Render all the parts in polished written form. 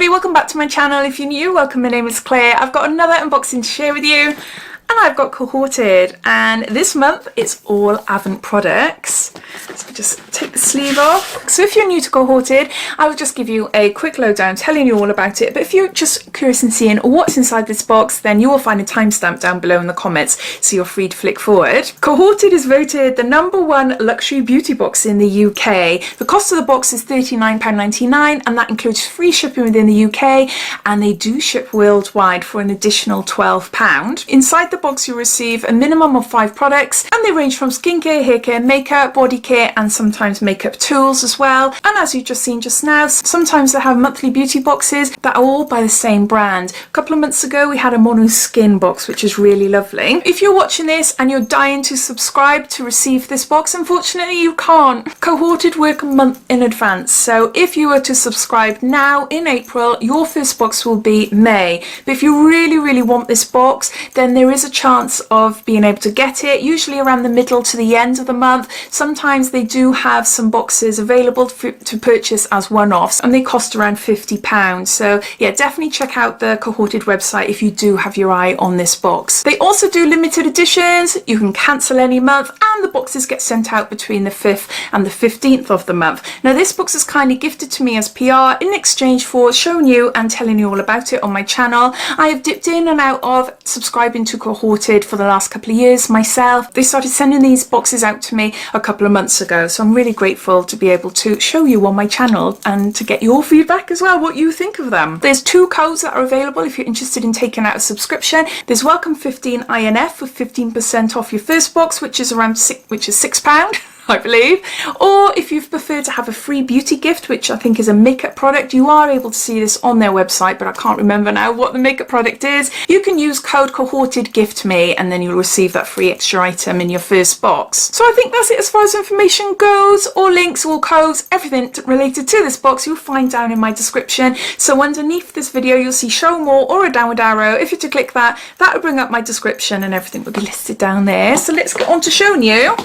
everybody, welcome back to my channel. If you're new, welcome, my name is Claire. I've got another unboxing to share with you, and I've got Cohorted, and this month it's all Avant products. So just take the sleeve off. So if you're new to Cohorted, I will just give you a quick lowdown telling you all about it, but if you're just curious in seeing what's inside this box, then you will find a timestamp down below in the comments, so you're free to flick forward. Cohorted is voted the #1 luxury beauty box in the UK. The cost of the box is £39.99, and that includes free shipping within the UK, and they do ship worldwide for an additional £12. Inside the box you'll receive a minimum of 5 products, and they range from skincare, hair care, makeup, body care, and sometimes makeup tools as well. And as you've just seen just now, sometimes they have monthly beauty boxes that are all by the same brand. A couple of months ago we had a mono skin box, which is really lovely. If you're watching this and you're dying to subscribe to receive this box, unfortunately you can't. Cohorted work a month in advance, so if you were to subscribe now in April, your first box will be May. But if you really want this box, then there is a chance of being able to get it, usually around the middle to the end of the month. Sometimes they do have some boxes available to purchase as one-offs, and they cost around £50. So yeah, definitely check out the Cohorted website if you do have your eye on this box. They also do limited editions. You can cancel any month, and the boxes get sent out between the 5th and the 15th of the month. Now this box is kindly gifted to me as PR in exchange for showing you and telling you all about it on my channel. I have dipped in and out of subscribing to Cohorted for the last couple of years myself. They started sending these boxes out to me a couple of months ago, so I'm really grateful to be able to show you on my channel and to get your feedback as well, what you think of them. There's 2 codes that are available if you're interested in taking out a subscription. There's welcome 15 INF with 15% off your first box, which is £6 I believe, or if you've preferred to have a free beauty gift, which I think is a makeup product. You are able to see this on their website, but I can't remember now what the makeup product is. You can use code Cohorted Gift Me, and then you'll receive that free extra item in your first box. So I think that's it as far as information goes. All links, all codes, everything related to this box you'll find down in my description. So underneath this video you'll see show more or a downward arrow. If you're to click that, that will bring up my description and everything will be listed down there. So let's get on to showing you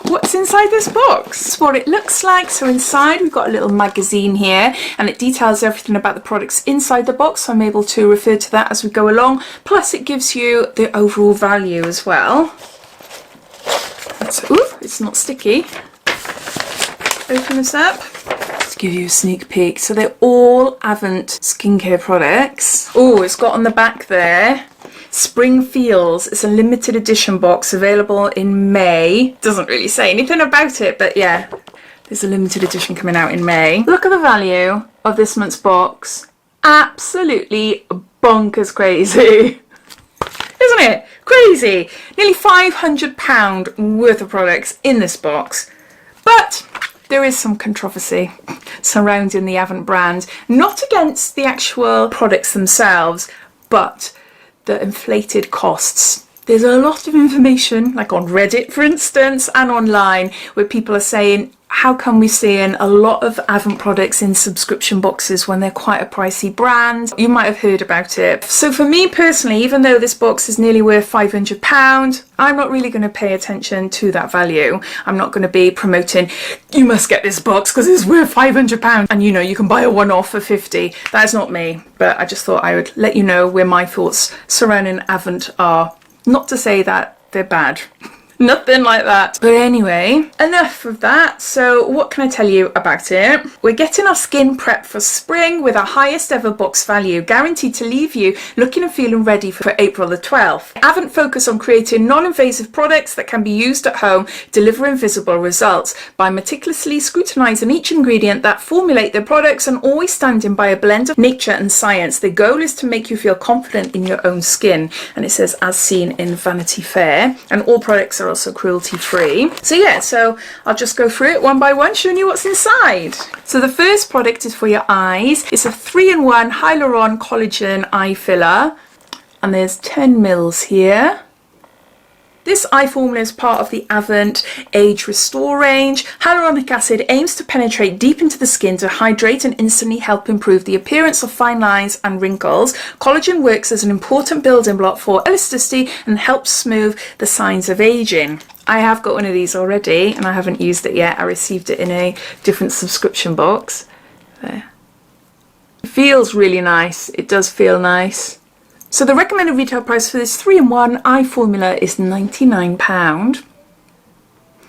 what's inside this box. This is what it looks like. So inside we've got a little magazine here, and it details everything about the products inside the box, so I'm able to refer to that as we go along. Plus it gives you the overall value as well. So, ooh, it's not sticky. Open this up. Let's give you a sneak peek. So they're all Avant skincare products. Oh, it's got on the back there, Spring Feels. It's a limited edition box available in May. Doesn't really say anything about it, but yeah, there's a limited edition coming out in May. Look at the value of this month's box. Absolutely bonkers crazy. Isn't it? Crazy. Nearly £500 worth of products in this box. But there is some controversy surrounding the Avant brand. Not against the actual products themselves, but the inflated costs. There's a lot of information, like on Reddit for instance, and online, where people are saying, how come we're seeing a lot of Avant products in subscription boxes when they're quite a pricey brand? You might have heard about it. So for me personally, even though this box is nearly worth £500, I'm not really going to pay attention to that value. I'm not going to be promoting, you must get this box because it's worth £500 and you know you can buy a one-off for 50. That's not me, but I just thought I would let you know where my thoughts surrounding Avant are. Not to say that they're bad. Nothing like that. But anyway, enough of that. So what can I tell you about it? We're getting our skin prep for spring with our highest ever box value, guaranteed to leave you looking and feeling ready for April the 12th. Avant focus on creating non-invasive products that can be used at home, delivering visible results by meticulously scrutinizing each ingredient that formulate their products and always standing by a blend of nature and science. The goal is to make you feel confident in your own skin. And it says, as seen in Vanity Fair, and all products are also cruelty free. So yeah, so I'll just go through it one by one, showing you what's inside. So the first product is for your eyes. It's a 3-in-1 Hyaluron Collagen Eye Filler, and there's 10 mils here. This eye formula is part of the Avant Age Restore range. Hyaluronic acid aims to penetrate deep into the skin to hydrate and instantly help improve the appearance of fine lines and wrinkles. Collagen works as an important building block for elasticity and helps smooth the signs of aging. I have got one of these already and I haven't used it yet. I received it in a different subscription box. There. It feels really nice. It does feel nice. So the recommended retail price for this 3-in-1 eye formula is £99.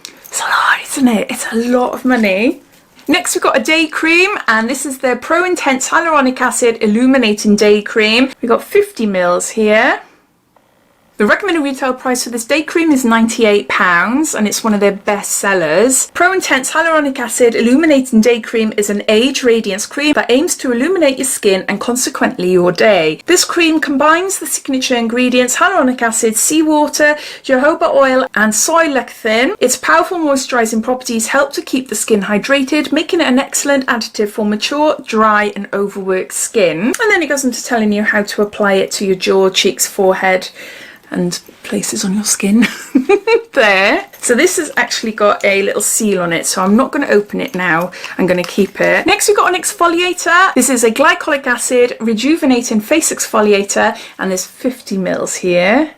It's a lot, isn't it? It's a lot of money. Next we've got a day cream, and this is the Pro Intense Hyaluronic Acid Illuminating Day Cream. We've got 50 mils here. The recommended retail price for this day cream is £98, and it's one of their best sellers. Pro Intense Hyaluronic Acid Illuminating Day Cream is an age radiance cream that aims to illuminate your skin and consequently your day. This cream combines the signature ingredients hyaluronic acid, seawater, jojoba oil and soy lecithin. Its powerful moisturizing properties help to keep the skin hydrated, making it an excellent additive for mature, dry and overworked skin. And then it goes into telling you how to apply it to your jaw, cheeks, forehead and places on your skin there. So this has actually got a little seal on it, so I'm not going to open it now. I'm going to keep it. Next we've got an exfoliator. This is a glycolic acid rejuvenating face exfoliator, and there's 50 mils here.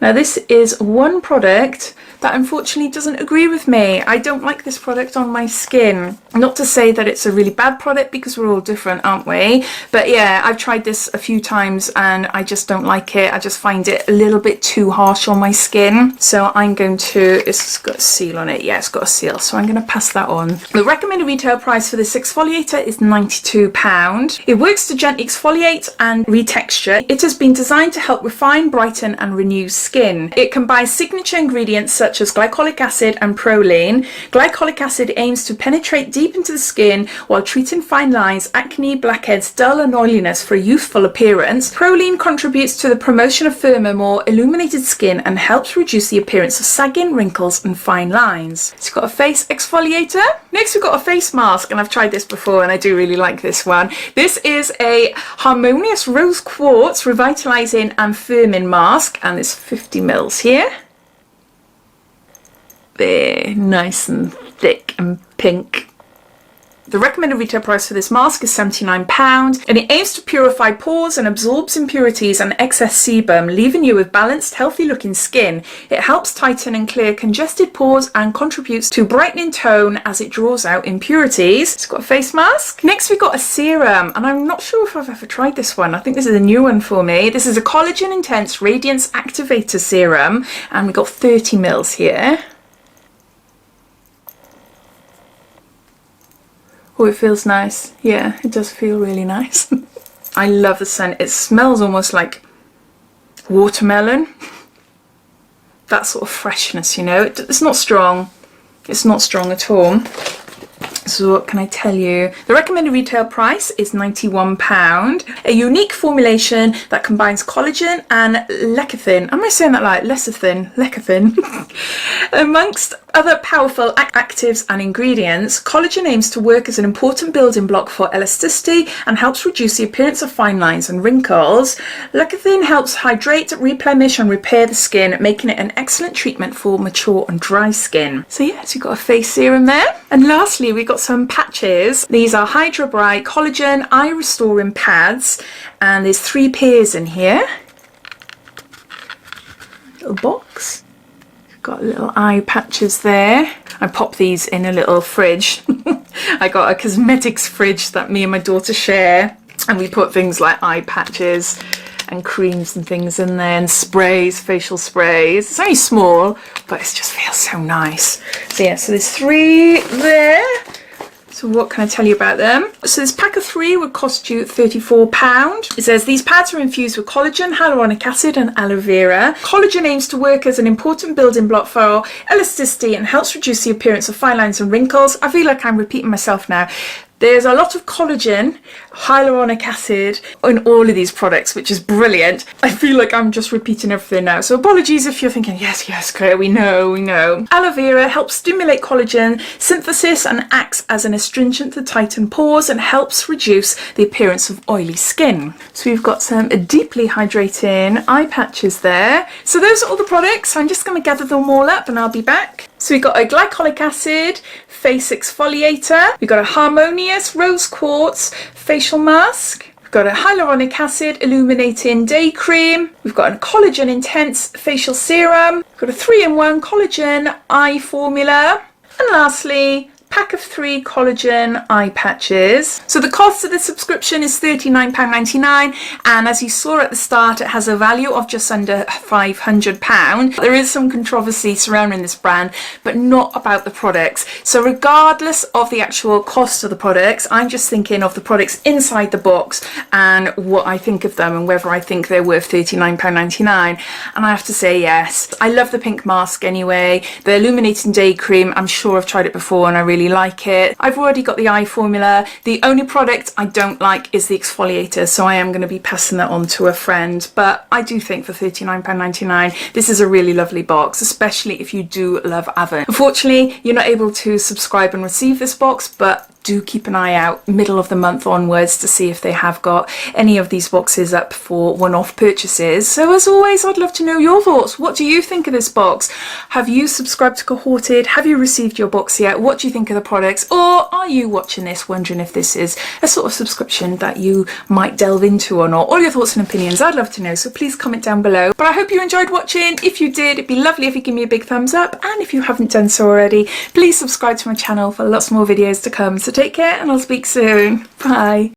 Now this is one product that unfortunately doesn't agree with me. I don't like this product on my skin. Not to say that it's a really bad product, because we're all different, aren't we? But yeah, I've tried this a few times and I just don't like it. I just find it a little bit too harsh on my skin. So I'm going to, it's got a seal on it. Yeah, it's got a seal. So I'm going to pass that on. The recommended retail price for this exfoliator is £92. It works to gently exfoliate and retexture. It has been designed to help refine, brighten and renew skin. It combines signature ingredients such as glycolic acid and proline. Glycolic acid aims to penetrate deep into the skin while treating fine lines, acne, blackheads, dull and oiliness for a youthful appearance. Proline contributes to the promotion of firmer, more illuminated skin and helps reduce the appearance of sagging, wrinkles and fine lines. It's got a face exfoliator. Next we've got a face mask, and I've tried this before and I do really like this one. This is a Harmonious Rose Quartz Revitalizing and Firming Mask, and it's 50 mils here. There, nice and thick and pink. The recommended retail price for this mask is £79, and it aims to purify pores and absorbs impurities and excess sebum, leaving you with balanced, healthy looking skin. It helps tighten and clear congested pores and contributes to brightening tone as it draws out impurities. It's got a face mask. Next we've got a serum, and I'm not sure if I've ever tried this one. I think this is a new one for me. This is a Collagen Intense Radiance Activator Serum, and we've got 30 mils here. Oh, it feels nice. Yeah, it does feel really nice. I love the scent. It smells almost like watermelon. That sort of freshness, you know. It's not strong. It's not strong at all. So what can I tell you? The recommended retail price is £91. A unique formulation that combines collagen and lecithin. Am I saying that like lecithin? Lecithin. Amongst other powerful actives and ingredients, collagen aims to work as an important building block for elasticity and helps reduce the appearance of fine lines and wrinkles. Lecithin helps hydrate, replenish and repair the skin, making it an excellent treatment for mature and dry skin. So yes, you've got a face serum there. And lastly, we've got some patches. These are Hydra Bright Collagen Eye Restoring Pads, and there's 3 pairs in here. Little box. Got little eye patches there. I pop these in a little fridge. I got a cosmetics fridge that me and my daughter share, and we put things like eye patches and creams and things in there, and sprays, facial sprays. It's only small, but it just feels so nice. So yeah, so there's 3 there. So what can I tell you about them? So this pack of 3 would cost you £34. It says these pads are infused with collagen, hyaluronic acid and aloe vera. Collagen aims to work as an important building block for elasticity and helps reduce the appearance of fine lines and wrinkles. I feel like I'm repeating myself now. There's a lot of collagen, hyaluronic acid in all of these products, which is brilliant. I feel like I'm just repeating everything now. So apologies if you're thinking, yes, Claire, we know. Aloe vera helps stimulate collagen synthesis and acts as an astringent to tighten pores and helps reduce the appearance of oily skin. So we've got some deeply hydrating eye patches there. So those are all the products. I'm just going to gather them all up and I'll be back. So we've got a glycolic acid face exfoliator. We've got a Harmonious Rose Quartz facial mask. We've got a hyaluronic acid illuminating day cream. We've got a collagen intense facial serum. We've got a 3-in-1 collagen eye formula. And lastly, pack of 3 collagen eye patches. So the cost of the subscription is £39.99, and as you saw at the start, it has a value of just under £500. There is some controversy surrounding this brand, but not about the products. So regardless of the actual cost of the products, I'm just thinking of the products inside the box and what I think of them and whether I think they're worth £39.99. And I have to say yes. I love the pink mask anyway. The illuminating day cream, I'm sure I've tried it before and I really like it. I've already got the eye formula. The only product I don't like is the exfoliator, so I am going to be passing that on to a friend. But I do think for £39.99 this is a really lovely box, especially if you do love Avant. Unfortunately, you're not able to subscribe and receive this box, but do keep an eye out middle of the month onwards to see if they have got any of these boxes up for one-off purchases. So as always, I'd love to know your thoughts. What do you think of this box? Have you subscribed to Cohorted? Have you received your box yet? What do you think of the products? Or are you watching this wondering if this is a sort of subscription that you might delve into or not? All your thoughts and opinions, I'd love to know, so please comment down below. But I hope you enjoyed watching. If you did, it'd be lovely if you give me a big thumbs up, and if you haven't done so already, please subscribe to my channel for lots more videos to come. So take care, and I'll speak soon. Bye.